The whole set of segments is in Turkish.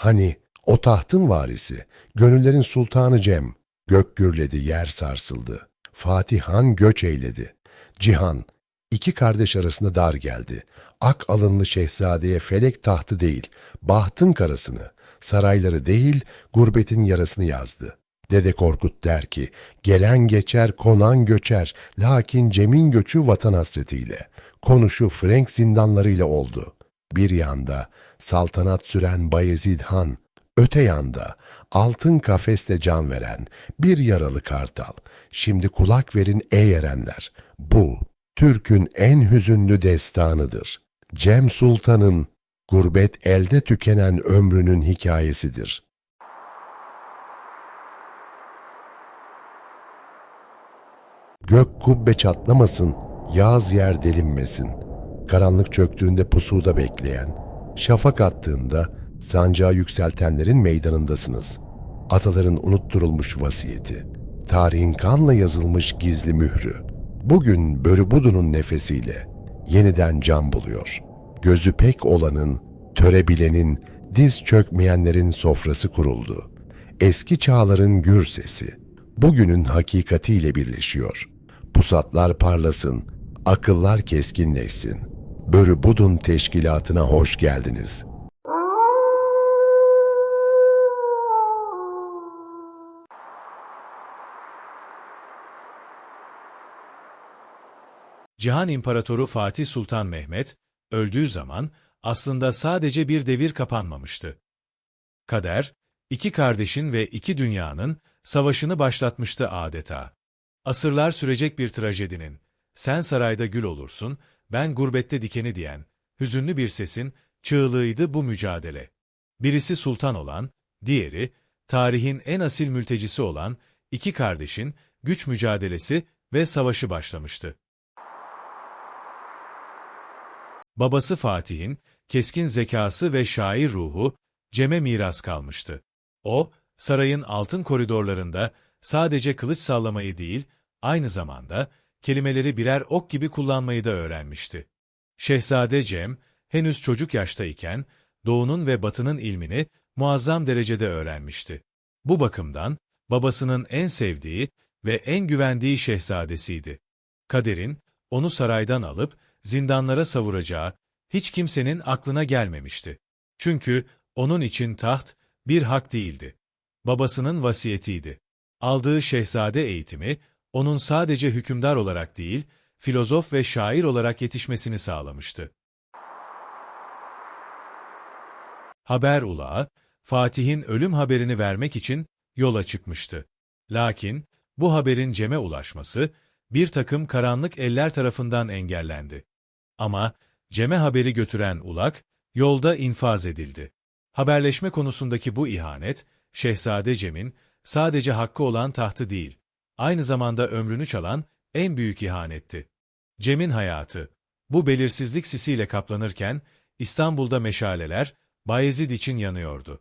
Hani o tahtın varisi, gönüllerin sultanı Cem, gök gürledi, yer sarsıldı. Fatih Han göç eyledi. Cihan, iki kardeş arasında dar geldi. Ak alınlı şehzadeye felek tahtı değil, bahtın karasını, sarayları değil, gurbetin yarasını yazdı. Dede Korkut der ki, gelen geçer, konan göçer, lakin Cem'in göçü vatan hasretiyle, konuşu Frank zindanlarıyla oldu. Bir yanda saltanat süren Bayezid Han, öte yanda altın kafeste can veren bir yaralı kartal. Şimdi kulak verin ey erenler, bu Türk'ün en hüzünlü destanıdır. Cem Sultan'ın gurbet elde tükenen ömrünün hikayesidir. Gök kubbe çatlamasın, yağız yer delinmesin. Karanlık çöktüğünde pusuda bekleyen, şafak attığında sancağı yükseltenlerin meydanındasınız. Ataların unutturulmuş vasiyeti, tarihin kanla yazılmış gizli mührü. Bugün Börübudu'nun nefesiyle yeniden can buluyor. Gözü pek olanın, töre bilenin, diz çökmeyenlerin sofrası kuruldu. Eski çağların gür sesi, bugünün hakikatiyle birleşiyor. Pusatlar parlasın, akıllar keskinleşsin. Börübudun teşkilatına hoş geldiniz. Cihan İmparatoru Fatih Sultan Mehmet, öldüğü zaman aslında sadece bir devir kapanmamıştı. Kader, iki kardeşin ve iki dünyanın savaşını başlatmıştı adeta. Asırlar sürecek bir trajedinin, sen sarayda gül olursun, ben gurbette dikeni diyen, hüzünlü bir sesin çığlığıydı bu mücadele. Birisi sultan olan, diğeri, tarihin en asil mültecisi olan iki kardeşin güç mücadelesi ve savaşı başlamıştı. Babası Fatih'in keskin zekası ve şair ruhu Cem'e miras kalmıştı. O, sarayın altın koridorlarında sadece kılıç sallamayı değil, aynı zamanda kelimeleri birer ok gibi kullanmayı da öğrenmişti. Şehzade Cem, henüz çocuk yaştayken Doğu'nun ve Batı'nın ilmini muazzam derecede öğrenmişti. Bu bakımdan babasının en sevdiği ve en güvendiği şehzadesiydi. Kaderin onu saraydan alıp zindanlara savuracağı hiç kimsenin aklına gelmemişti. Çünkü onun için taht bir hak değildi. Babasının vasiyetiydi. Aldığı şehzade eğitimi, onun sadece hükümdar olarak değil, filozof ve şair olarak yetişmesini sağlamıştı. Haber ulağı, Fatih'in ölüm haberini vermek için yola çıkmıştı. Lakin bu haberin Cem'e ulaşması, bir takım karanlık eller tarafından engellendi. Ama Cem'e haberi götüren ulak, yolda infaz edildi. Haberleşme konusundaki bu ihanet, Şehzade Cem'in sadece hakkı olan tahtı değil, aynı zamanda ömrünü çalan en büyük ihanetti. Cem'in hayatı, bu belirsizlik sisiyle kaplanırken, İstanbul'da meşaleler, Bayezid için yanıyordu.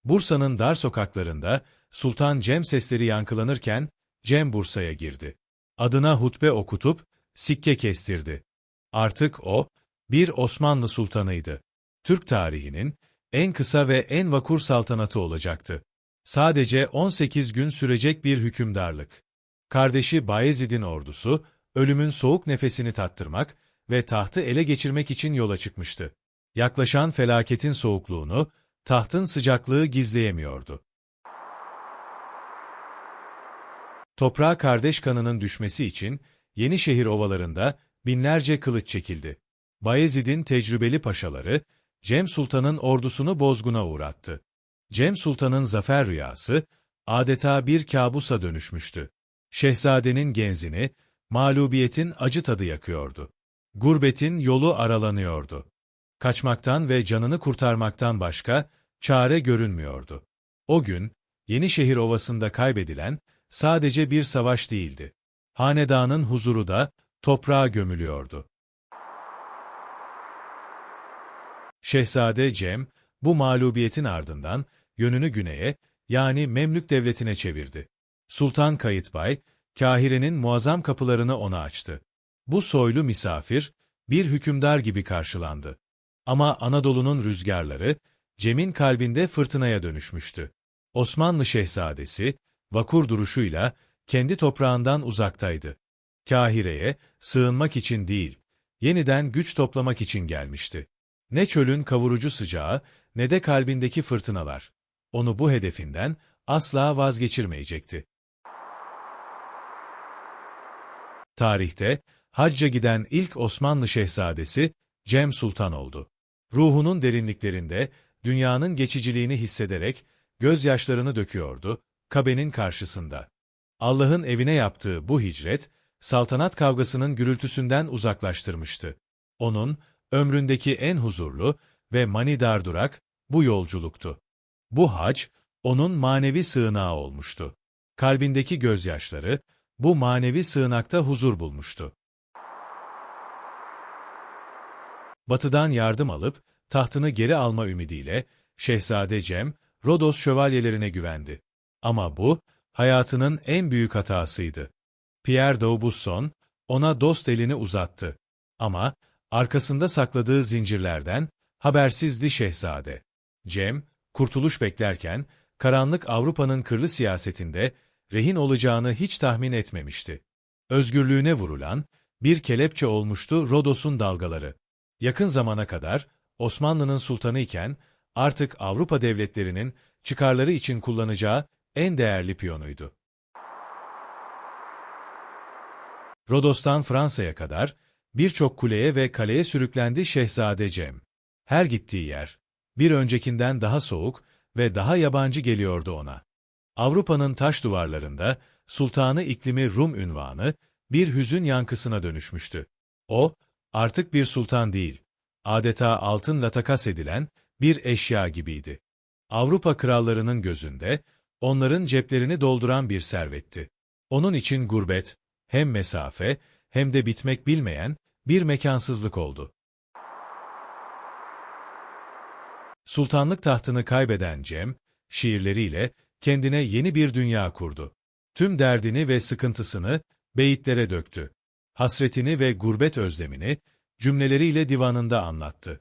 Bursa'nın dar sokaklarında, Sultan Cem sesleri yankılanırken, Cem Bursa'ya girdi. Adına hutbe okutup, sikke kestirdi. Artık o, bir Osmanlı sultanıydı. Türk tarihinin en kısa ve en vakur saltanatı olacaktı. Sadece 18 gün sürecek bir hükümdarlık. Kardeşi Bayezid'in ordusu, ölümün soğuk nefesini tattırmak ve tahtı ele geçirmek için yola çıkmıştı. Yaklaşan felaketin soğukluğunu, tahtın sıcaklığı gizleyemiyordu. Toprağa kardeş kanının düşmesi için Yenişehir ovalarında binlerce kılıç çekildi. Bayezid'in tecrübeli paşaları, Cem Sultan'ın ordusunu bozguna uğrattı. Cem Sultan'ın zafer rüyası, adeta bir kabusa dönüşmüştü. Şehzadenin genzini, mağlubiyetin acı tadı yakıyordu. Gurbetin yolu aralanıyordu. Kaçmaktan ve canını kurtarmaktan başka çare görünmüyordu. O gün, Yenişehir Ovası'nda kaybedilen sadece bir savaş değildi. Hanedanın huzuru da toprağa gömülüyordu. Şehzade Cem, bu mağlubiyetin ardından yönünü güneye, yani Memlük Devleti'ne çevirdi. Sultan Kayıtbay, Kahire'nin muazzam kapılarını ona açtı. Bu soylu misafir, bir hükümdar gibi karşılandı. Ama Anadolu'nun rüzgarları, Cem'in kalbinde fırtınaya dönüşmüştü. Osmanlı şehzadesi, vakur duruşuyla, kendi toprağından uzaktaydı. Kahire'ye, sığınmak için değil, yeniden güç toplamak için gelmişti. Ne çölün kavurucu sıcağı, ne de kalbindeki fırtınalar, onu bu hedefinden asla vazgeçirmeyecekti. Tarihte, hacca giden ilk Osmanlı şehzadesi, Cem Sultan oldu. Ruhunun derinliklerinde, dünyanın geçiciliğini hissederek, gözyaşlarını döküyordu, Kabe'nin karşısında. Allah'ın evine yaptığı bu hicret, saltanat kavgasının gürültüsünden uzaklaştırmıştı. Onun, ömründeki en huzurlu ve manidar durak, bu yolculuktu. Bu hac, onun manevi sığınağı olmuştu. Kalbindeki gözyaşları, bu manevi sığınakta huzur bulmuştu. Batı'dan yardım alıp, tahtını geri alma ümidiyle, Şehzade Cem, Rodos şövalyelerine güvendi. Ama bu, hayatının en büyük hatasıydı. Pierre d'Aubusson, ona dost elini uzattı. Ama, arkasında sakladığı zincirlerden, habersizdi şehzade. Cem, kurtuluş beklerken, karanlık Avrupa'nın kırlı siyasetinde, rehin olacağını hiç tahmin etmemişti. Özgürlüğüne vurulan, bir kelepçe olmuştu Rodos'un dalgaları. Yakın zamana kadar, Osmanlı'nın sultanı iken, artık Avrupa devletlerinin çıkarları için kullanacağı en değerli piyonuydu. Rodos'tan Fransa'ya kadar, birçok kuleye ve kaleye sürüklendi Şehzade Cem. Her gittiği yer, bir öncekinden daha soğuk ve daha yabancı geliyordu ona. Avrupa'nın taş duvarlarında, Sultanı İklimi Rum ünvanı, bir hüzün yankısına dönüşmüştü. O, artık bir sultan değil, adeta altınla takas edilen bir eşya gibiydi. Avrupa krallarının gözünde, onların ceplerini dolduran bir servetti. Onun için gurbet, hem mesafe, hem de bitmek bilmeyen bir mekansızlık oldu. Sultanlık tahtını kaybeden Cem, şiirleriyle kendine yeni bir dünya kurdu. Tüm derdini ve sıkıntısını beyitlere döktü. Hasretini ve gurbet özlemini cümleleriyle divanında anlattı.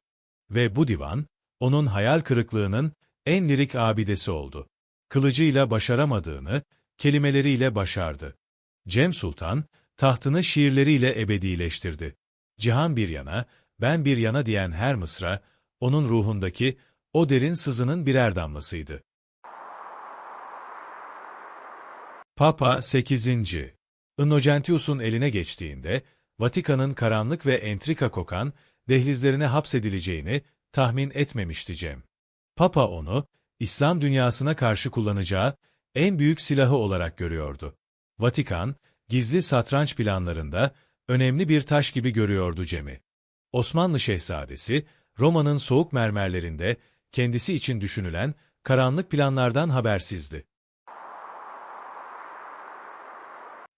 Ve bu divan, onun hayal kırıklığının en lirik abidesi oldu. Kılıcıyla başaramadığını, kelimeleriyle başardı. Cem Sultan, tahtını şiirleriyle ebedileştirdi. Cihan bir yana, ben bir yana diyen her mısra, onun ruhundaki o derin sızının birer damlasıydı. Papa 8. Innocentius'un eline geçtiğinde, Vatikan'ın karanlık ve entrika kokan dehlizlerine hapsedileceğini tahmin etmemişti Cem. Papa onu, İslam dünyasına karşı kullanacağı en büyük silahı olarak görüyordu. Vatikan, gizli satranç planlarında önemli bir taş gibi görüyordu Cem'i. Osmanlı şehzadesi, Roma'nın soğuk mermerlerinde kendisi için düşünülen karanlık planlardan habersizdi.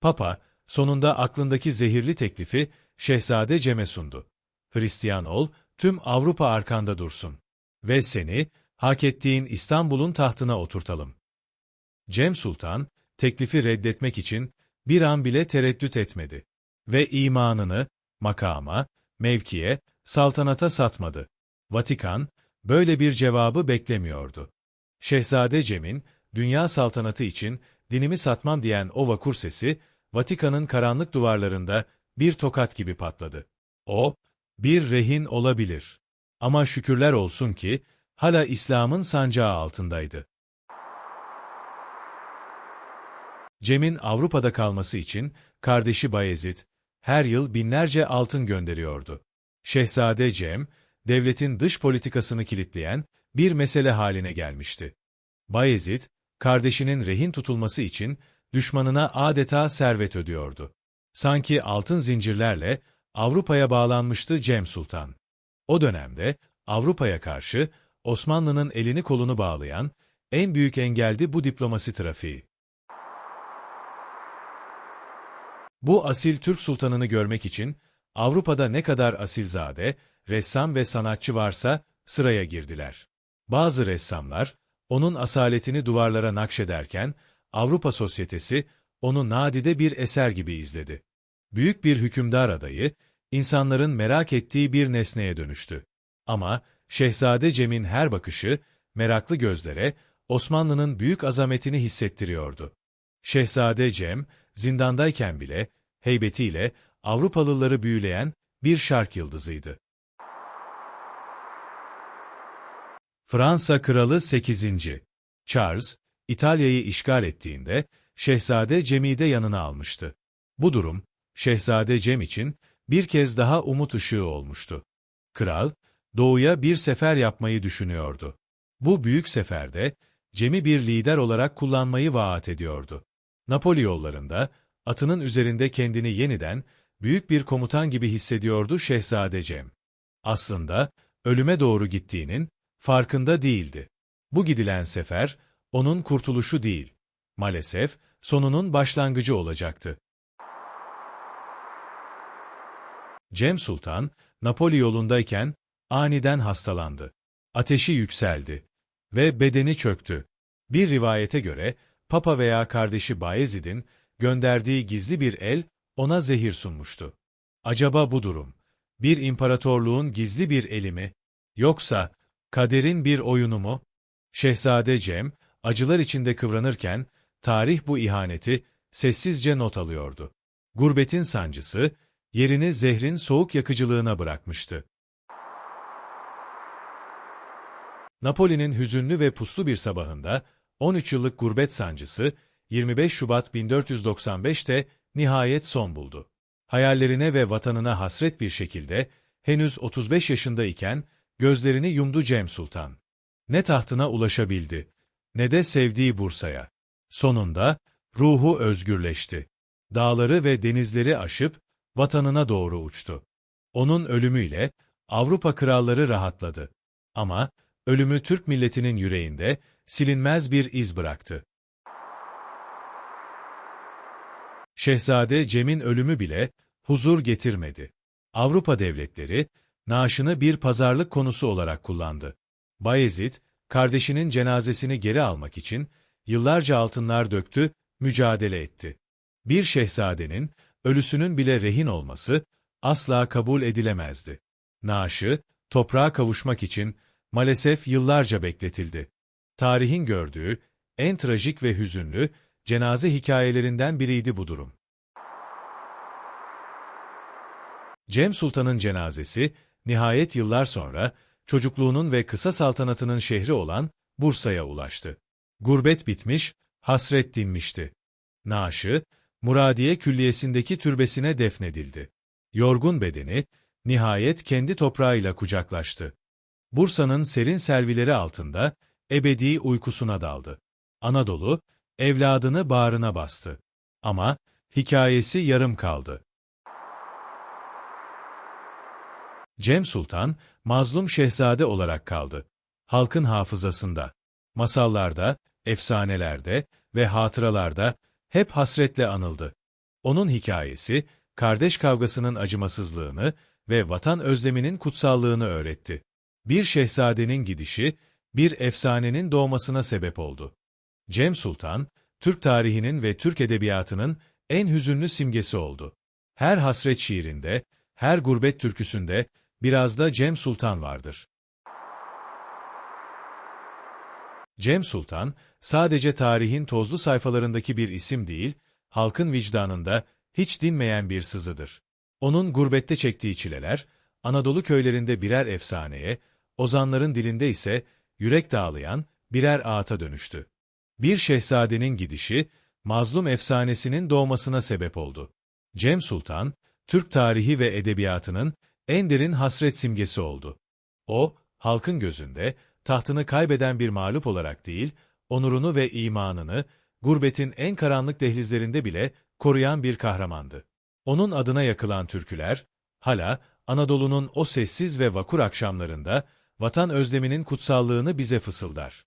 Papa, sonunda aklındaki zehirli teklifi Şehzade Cem'e sundu. Hristiyan ol, tüm Avrupa arkanda dursun. Ve seni, hak ettiğin İstanbul'un tahtına oturtalım. Cem Sultan, teklifi reddetmek için bir an bile tereddüt etmedi. Ve imanını, makama, mevkiye, saltanata satmadı. Vatikan, böyle bir cevabı beklemiyordu. Şehzade Cem'in, dünya saltanatı için dinimi satmam diyen o vakur sesi, Vatikan'ın karanlık duvarlarında bir tokat gibi patladı. O, bir rehin olabilir. Ama şükürler olsun ki, hala İslam'ın sancağı altındaydı. Cem'in Avrupa'da kalması için, kardeşi Bayezid, her yıl binlerce altın gönderiyordu. Şehzade Cem, devletin dış politikasını kilitleyen bir mesele haline gelmişti. Bayezid, kardeşinin rehin tutulması için düşmanına adeta servet ödüyordu. Sanki altın zincirlerle Avrupa'ya bağlanmıştı Cem Sultan. O dönemde Avrupa'ya karşı Osmanlı'nın elini kolunu bağlayan en büyük engeldi bu diplomasi trafiği. Bu asil Türk sultanını görmek için Avrupa'da ne kadar asilzade, ressam ve sanatçı varsa sıraya girdiler. Bazı ressamlar onun asaletini duvarlara nakşederken Avrupa sosyetesi onu nadide bir eser gibi izledi. Büyük bir hükümdar adayı, insanların merak ettiği bir nesneye dönüştü. Ama Şehzade Cem'in her bakışı, meraklı gözlere, Osmanlı'nın büyük azametini hissettiriyordu. Şehzade Cem, zindandayken bile, heybetiyle Avrupalıları büyüleyen bir şark yıldızıydı. Fransa Kralı 8. Charles, İtalya'yı işgal ettiğinde, Şehzade Cem'i de yanına almıştı. Bu durum, Şehzade Cem için bir kez daha umut ışığı olmuştu. Kral, doğuya bir sefer yapmayı düşünüyordu. Bu büyük seferde, Cem'i bir lider olarak kullanmayı vaat ediyordu. Napoli yollarında, atının üzerinde kendini yeniden, büyük bir komutan gibi hissediyordu Şehzade Cem. Aslında, ölüme doğru gittiğinin farkında değildi. Bu gidilen sefer, onun kurtuluşu değil, maalesef sonunun başlangıcı olacaktı. Cem Sultan, Napoli yolundayken aniden hastalandı. Ateşi yükseldi ve bedeni çöktü. Bir rivayete göre, Papa veya kardeşi Bayezid'in gönderdiği gizli bir el ona zehir sunmuştu. Acaba bu durum, bir imparatorluğun gizli bir eli mi, yoksa kaderin bir oyunu mu? Şehzade Cem, acılar içinde kıvranırken, tarih bu ihaneti sessizce not alıyordu. Gurbetin sancısı, yerini zehrin soğuk yakıcılığına bırakmıştı. Napoli'nin hüzünlü ve puslu bir sabahında, 13 yıllık gurbet sancısı, 25 Şubat 1495'te nihayet son buldu. Hayallerine ve vatanına hasret bir şekilde, henüz 35 yaşındayken, gözlerini yumdu Cem Sultan. Ne tahtına ulaşabildi, ne de sevdiği Bursa'ya. Sonunda, ruhu özgürleşti. Dağları ve denizleri aşıp, vatanına doğru uçtu. Onun ölümüyle, Avrupa kralları rahatladı. Ama, ölümü Türk milletinin yüreğinde, silinmez bir iz bıraktı. Şehzade Cem'in ölümü bile, huzur getirmedi. Avrupa devletleri, naaşını bir pazarlık konusu olarak kullandı. Bayezid, kardeşinin cenazesini geri almak için, yıllarca altınlar döktü, mücadele etti. Bir şehzadenin, ölüsünün bile rehin olması, asla kabul edilemezdi. Naaşı, toprağa kavuşmak için, maalesef yıllarca bekletildi. Tarihin gördüğü, en trajik ve hüzünlü, cenaze hikayelerinden biriydi bu durum. Cem Sultan'ın cenazesi, nihayet yıllar sonra, çocukluğunun ve kısa saltanatının şehri olan Bursa'ya ulaştı. Gurbet bitmiş, hasret dinmişti. Naaşı, Muradiye Külliyesi'ndeki türbesine defnedildi. Yorgun bedeni, nihayet kendi toprağıyla kucaklaştı. Bursa'nın serin selvileri altında, ebedi uykusuna daldı. Anadolu, evladını bağrına bastı. Ama, hikayesi yarım kaldı. Cem Sultan, mazlum şehzade olarak kaldı. Halkın hafızasında, masallarda, efsanelerde ve hatıralarda hep hasretle anıldı. Onun hikayesi, kardeş kavgasının acımasızlığını ve vatan özleminin kutsallığını öğretti. Bir şehzadenin gidişi, bir efsanenin doğmasına sebep oldu. Cem Sultan, Türk tarihinin ve Türk edebiyatının en hüzünlü simgesi oldu. Her hasret şiirinde, her gurbet türküsünde biraz da Cem Sultan vardır. Cem Sultan, sadece tarihin tozlu sayfalarındaki bir isim değil, halkın vicdanında hiç dinmeyen bir sızıdır. Onun gurbette çektiği çileler, Anadolu köylerinde birer efsaneye, ozanların dilinde ise yürek dağlayan birer ağıta dönüştü. Bir şehzadenin gidişi, mazlum efsanesinin doğmasına sebep oldu. Cem Sultan, Türk tarihi ve edebiyatının en derin hasret simgesi oldu. O, halkın gözünde, tahtını kaybeden bir mağlup olarak değil, onurunu ve imanını, gurbetin en karanlık dehlizlerinde bile koruyan bir kahramandı. Onun adına yakılan türküler, hala Anadolu'nun o sessiz ve vakur akşamlarında, vatan özleminin kutsallığını bize fısıldar.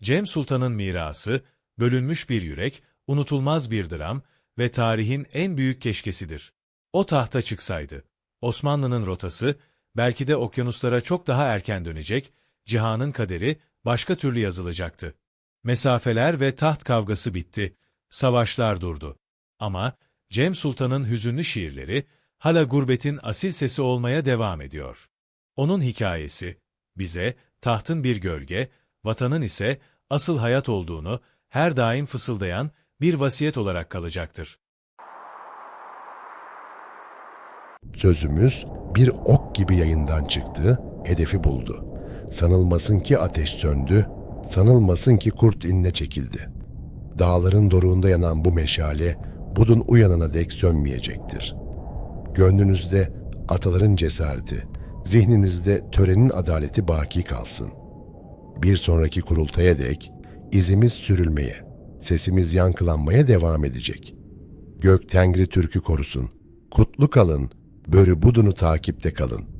Cem Sultan'ın mirası, bölünmüş bir yürek, unutulmaz bir dram ve tarihin en büyük keşkesidir. O tahta çıksaydı, Osmanlı'nın rotası, belki de okyanuslara çok daha erken dönecek, cihanın kaderi başka türlü yazılacaktı. Mesafeler ve taht kavgası bitti, savaşlar durdu. Ama Cem Sultan'ın hüzünlü şiirleri, hala gurbetin asil sesi olmaya devam ediyor. Onun hikayesi, bize tahtın bir gölge, vatanın ise asıl hayat olduğunu her daim fısıldayan bir vasiyet olarak kalacaktır. Sözümüz bir ok gibi yayından çıktı, hedefi buldu. Sanılmasın ki ateş söndü, sanılmasın ki kurt inine çekildi. Dağların doruğunda yanan bu meşale, budun uyanana dek sönmeyecektir. Gönlünüzde ataların cesareti, zihninizde törenin adaleti baki kalsın. Bir sonraki kurultaya dek izimiz sürülmeye, sesimiz yankılanmaya devam edecek. Gök Tengri Türk'ü korusun. Kutlu kalın, börü budunu takipte kalın.